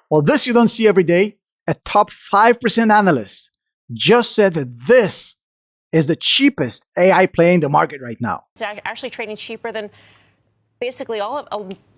Well, this you don't see every day. A top 5% analyst just said that this is the cheapest AI play in the market right now. It's actually trading cheaper than basically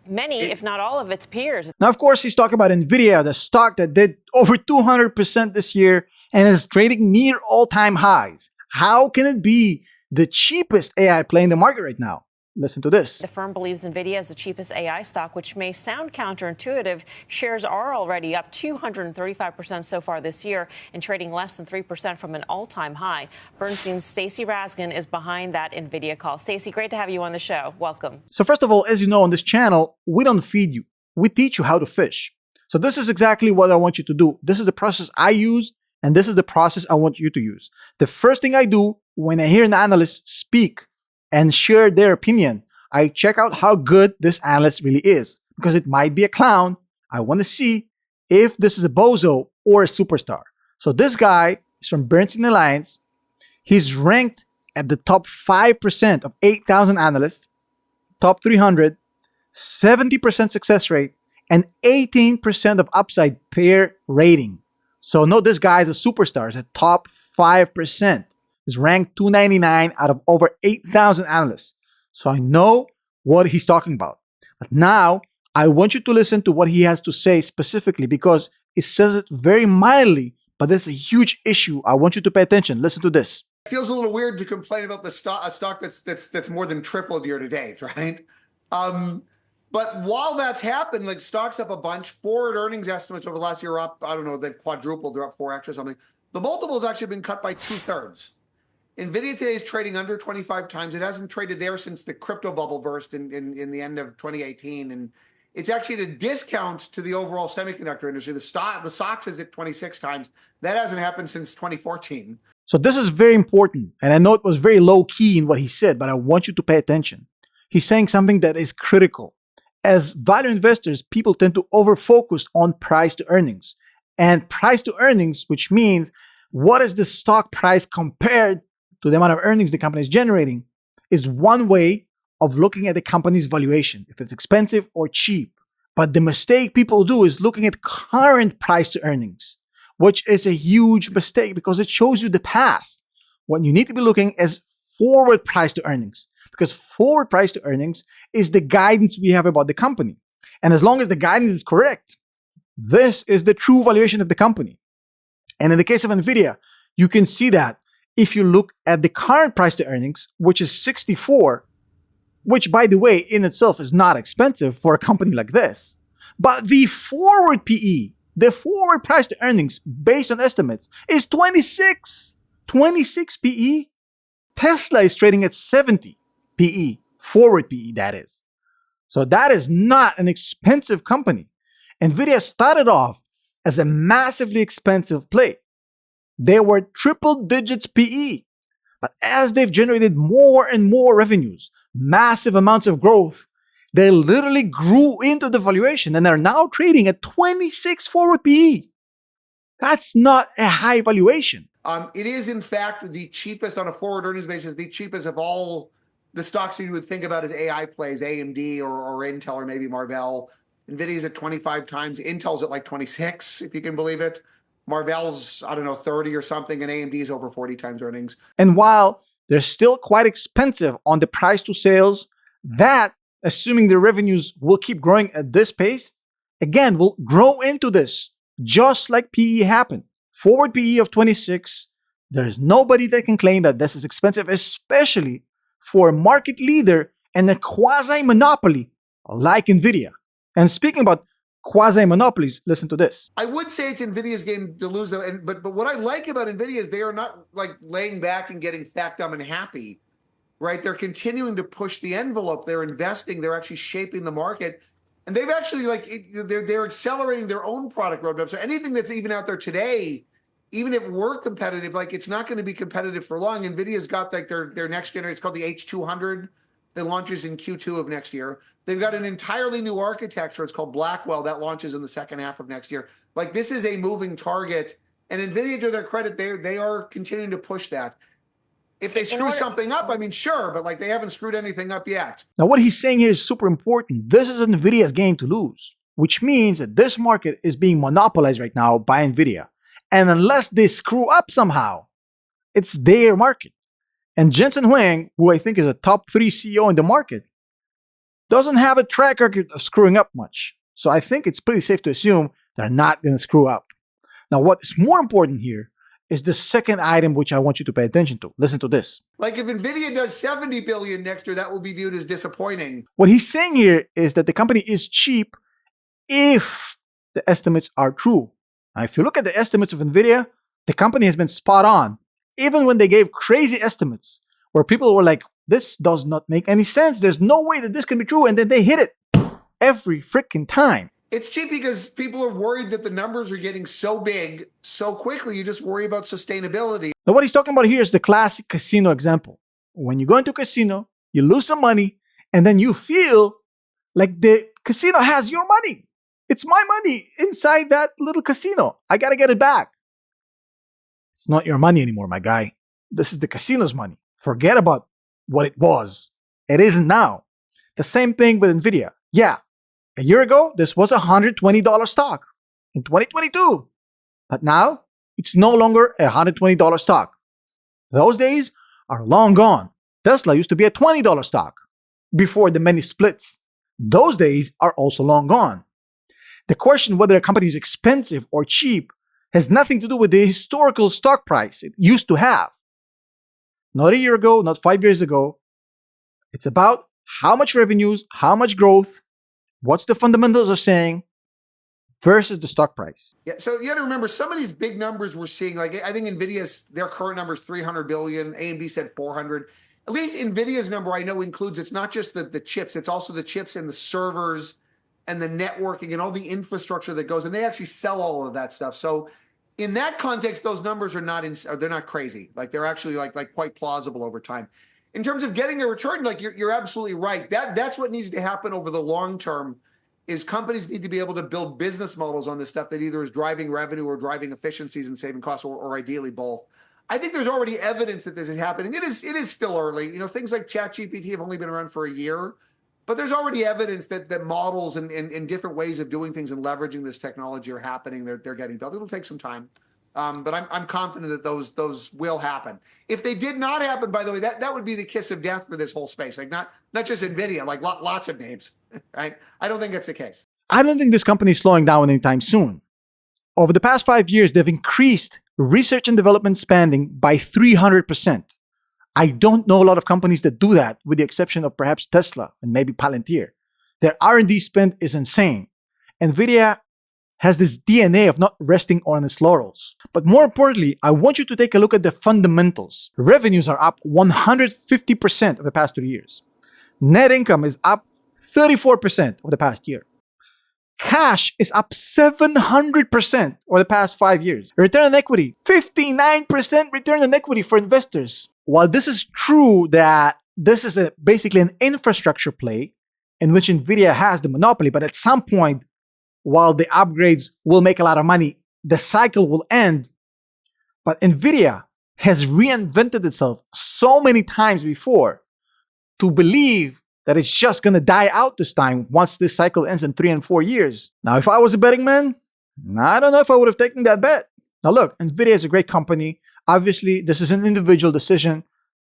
many, if not all of its peers. Now, of course, he's talking about Nvidia, the stock that did over 200% this year and is trading near all-time highs. How can it be the cheapest AI play in the market right now? Listen to this. The firm believes Nvidia is the cheapest AI stock, which may sound counterintuitive. Shares are already up 235% so far this year and trading less than 3% from an all-time high. Bernstein's Stacy Rasgon is behind that Nvidia call. Stacy, great to have you on the show. Welcome. So first of all, as you know, on this channel, we don't feed you. We teach you how to fish. So this is exactly what I want you to do. This is the process I use, and this is the process I want you to use. The first thing I do when I hear an analyst speak and share their opinion, I check out how good this analyst really is, because it might be a clown. I want to see if this is a bozo or a superstar. So this guy is from Bernstein Alliance. He's ranked at the top 5% of 8,000 analysts, top 300, 70% success rate, and 18% of upside per rating. So no, this guy is a superstar. He's a top 5%. Is ranked 299 out of over 8,000 analysts. So I know what he's talking about. But now I want you to listen to what he has to say specifically, because he says it very mildly, but it's a huge issue. I want you to pay attention. Listen to this. It feels a little weird to complain about a stock that's more than tripled year to date, right? But while that's happened, like stocks up a bunch, forward earnings estimates over the last year are up, I don't know, they've quadrupled, they're up 4x or something. The multiple has actually been cut by 2/3. Nvidia today is trading under 25 times. It hasn't traded there since the crypto bubble burst in the end of 2018. And it's actually at a discount to the overall semiconductor industry. The SOX is at 26 times. That hasn't happened since 2014. So this is very important. And I know it was very low key in what he said, but I want you to pay attention. He's saying something that is critical. As value investors, people tend to over-focus on price to earnings. And price to earnings, which means what is the stock price compared to the amount of earnings the company is generating, is one way of looking at the company's valuation, if it's expensive or cheap. But the mistake people do is looking at current price to earnings, which is a huge mistake because it shows you the past. What you need to be looking is forward price to earnings, because forward price to earnings is the guidance we have about the company. And as long as the guidance is correct, this is the true valuation of the company. And in the case of Nvidia, you can see that if you look at the current price to earnings, which is 64, which by the way, in itself is not expensive for a company like this. But the forward PE, the forward price to earnings based on estimates is 26. 26 PE. Tesla is trading at 70 PE, forward PE that is. So that is not an expensive company. Nvidia started off as a massively expensive play. They were triple digits PE. But as they've generated more and more revenues, massive amounts of growth, they literally grew into the valuation and are now trading at 26 forward PE. That's not a high valuation. It is, in fact, the cheapest on a forward earnings basis, the cheapest of all the stocks you would think about as AI plays, AMD or Intel or maybe Marvell. Nvidia's at 25 times. Intel's at like 26, if you can believe it. Marvell's, I don't know, 30 or something, and AMD's over 40 times earnings. And while they're still quite expensive on the price to sales, that, assuming the revenues will keep growing at this pace, again, will grow into this, just like PE happened. Forward PE of 26, there's nobody that can claim that this is expensive, especially for a market leader and a quasi-monopoly like Nvidia. And speaking about quasi-monopolies, listen to this. I would say it's Nvidia's game to lose, though, but what I like about Nvidia is they are not like laying back and getting fat, dumb, and happy, right? They're continuing to push the envelope. They're investing. They're actually shaping the market, and they've actually they're accelerating their own product roadmap. So anything that's even out there today, even if we're competitive, like it's not going to be competitive for long. Nvidia's got like their next generation. It's called the H200 that launches in Q2 of next year. They've got an entirely new architecture. It's called Blackwell that launches in the second half of next year. Like this is a moving target, and Nvidia, to their credit, they are continuing to push that. If they screw something up, I mean, sure, but like they haven't screwed anything up yet. Now, what he's saying here is super important. This is Nvidia's game to lose. which means that this market is being monopolized right now by Nvidia. And unless they screw up somehow, it's their market. And Jensen Huang, who I think is a top 3 CEO in the market, doesn't have a track record of screwing up much. So I think it's pretty safe to assume they're not going to screw up. Now, what is more important here is the second item which I want you to pay attention to. Listen to this. Like if Nvidia does 70 billion next year, that will be viewed as disappointing. What he's saying here is that the company is cheap if the estimates are true. Now, if you look at the estimates of Nvidia, the company has been spot on. Even when they gave crazy estimates where people were like, this does not make any sense. There's no way that this can be true. And then they hit it every freaking time. It's cheap because people are worried that the numbers are getting so big so quickly. You just worry about sustainability. Now, what he's talking about here is the classic casino example. When you go into a casino, you lose some money, and then you feel like the casino has your money. It's my money inside that little casino. I got to get it back. It's not your money anymore, my guy. This is the casino's money. Forget about what it was. It isn't now. The same thing with Nvidia. Yeah, a year ago, this was a $120 stock in 2022. But now, it's no longer a $120 stock. Those days are long gone. Tesla used to be a $20 stock before the many splits. Those days are also long gone. The question whether a company is expensive or cheap has nothing to do with the historical stock price it used to have. Not a year ago, not 5 years ago. It's about how much revenues, how much growth, what's the fundamentals are saying versus the stock price. Yeah, so you got to remember some of these big numbers we're seeing. Like I think Nvidia's their current number is 300 billion. AMD said 400. At least Nvidia's number I know includes. It's not just the chips. It's also the chips and the servers and the networking and all the infrastructure that goes. And they actually sell all of that stuff. So in that context, those numbers are not they're not crazy. Like they're actually like quite plausible over time. In terms of getting a return, like you're absolutely right. That's what needs to happen over the long term. Is companies need to be able to build business models on this stuff that either is driving revenue or driving efficiencies and saving costs, or ideally both. I think there's already evidence that this is happening. It is still early. You know, things like ChatGPT have only been around for a year, but there's already evidence that models and different ways of doing things and leveraging this technology are happening. They're getting built. It'll take some time, but I'm confident that those will happen. If they did not happen, by the way, that would be the kiss of death for this whole space. Like not just Nvidia, like lots of names. Right? I don't think that's the case. I don't think this company is slowing down anytime soon. Over the past 5 years, they've increased research and development spending by 300%. I don't know a lot of companies that do that, with the exception of perhaps Tesla and maybe Palantir. Their R&D spend is insane. Nvidia has this DNA of not resting on its laurels. But more importantly, I want you to take a look at the fundamentals. Revenues are up 150% over the past 3 years. Net income is up 34% over the past year. Cash is up 700% over the past 5 years. Return on equity, 59% return on equity for investors. While this is true that this is basically an infrastructure play in which Nvidia has the monopoly, but at some point, while the upgrades will make a lot of money, the cycle will end. But Nvidia has reinvented itself so many times before to believe that it's just going to die out this time once this cycle ends in 3 and 4 years. Now, if I was a betting man, I don't know if I would have taken that bet. Now look, Nvidia is a great company. Obviously, this is an individual decision.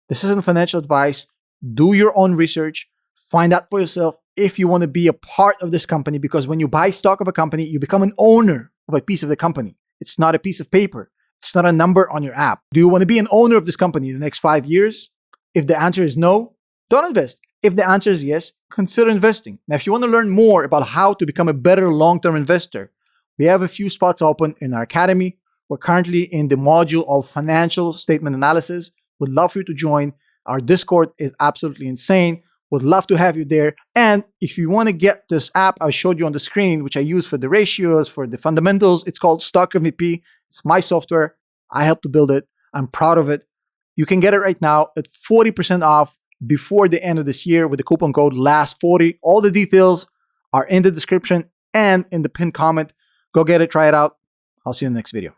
This isn't financial advice. Do your own research. Find out for yourself if you want to be a part of this company, because when you buy stock of a company, you become an owner of a piece of the company. It's not a piece of paper. It's not a number on your app. Do you want to be an owner of this company in the next 5 years? If the answer is no, don't invest. If the answer is yes, consider investing. Now, if you want to learn more about how to become a better long-term investor, we have a few spots open in our academy. We're currently in the module of financial statement analysis. Would love for you to join. Our Discord is absolutely insane. Would love to have you there. And if you want to get this app I showed you on the screen, which I use for the ratios, for the fundamentals, it's called Stock MVP. It's my software. I helped to build it. I'm proud of it. You can get it right now at 40% off before the end of this year with the coupon code LAST40. All the details are in the description and in the pinned comment. Go get it, try it out. I'll see you in the next video.